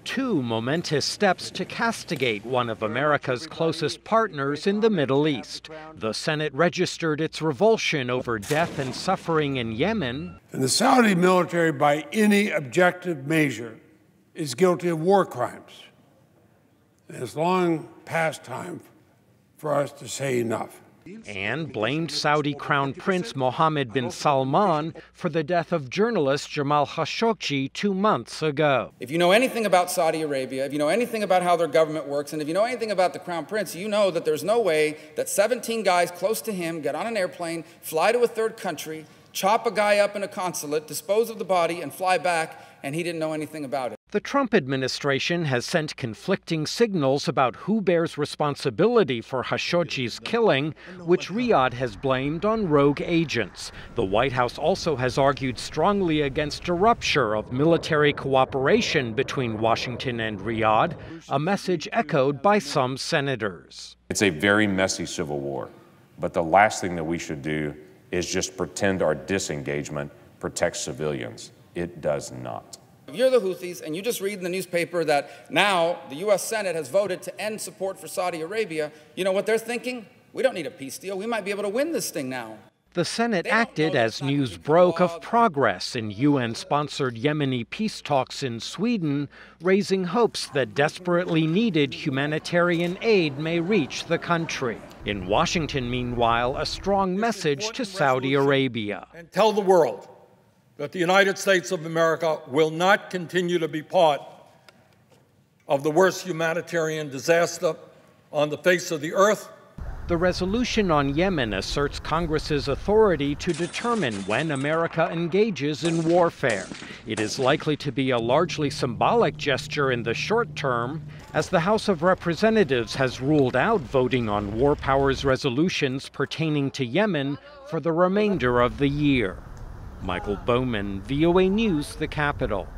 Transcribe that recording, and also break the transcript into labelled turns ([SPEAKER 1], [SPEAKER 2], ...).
[SPEAKER 1] two momentous steps to castigate one of America's closest partners in the Middle East. The Senate registered its revulsion over death and suffering in Yemen.
[SPEAKER 2] And the Saudi military, by any objective measure, is guilty of war crimes. And it's long past time for us to say enough.
[SPEAKER 1] And blamed Saudi Crown Prince Mohammed bin Salman for the death of journalist Jamal Khashoggi 2 months ago.
[SPEAKER 3] If you know anything about Saudi Arabia, if you know anything about how their government works, and if you know anything about the Crown Prince, you know that there's no way that 17 guys close to him get on an airplane, fly to a third country, chop a guy up in a consulate, dispose of the body, and fly back, and he didn't know anything about it.
[SPEAKER 1] The Trump administration has sent conflicting signals about who bears responsibility for Khashoggi's killing, which Riyadh has blamed on rogue agents. The White House also has argued strongly against a rupture of military cooperation between Washington and Riyadh, a message echoed by some senators.
[SPEAKER 4] It's a very messy civil war, but the last thing that we should do is just pretend our disengagement protects civilians. It does not.
[SPEAKER 3] If you're the Houthis and you just read in the newspaper that now the U.S. Senate has voted to end support for Saudi Arabia, you know what they're thinking? We don't need a peace deal. We might be able to win this thing now.
[SPEAKER 1] The Senate acted as news broke of progress in UN-sponsored Yemeni peace talks in Sweden, raising hopes that desperately needed humanitarian aid may reach the country. In Washington, meanwhile, a strong message to Saudi Arabia.
[SPEAKER 5] And tell the world that the United States of America will not continue to be part of the worst humanitarian disaster on the face of the earth.
[SPEAKER 1] The resolution on Yemen asserts Congress's authority to determine when America engages in warfare. It is likely to be a largely symbolic gesture in the short term, as the House of Representatives has ruled out voting on war powers resolutions pertaining to Yemen for the remainder of the year. Michael Bowman, VOA News, the Capitol.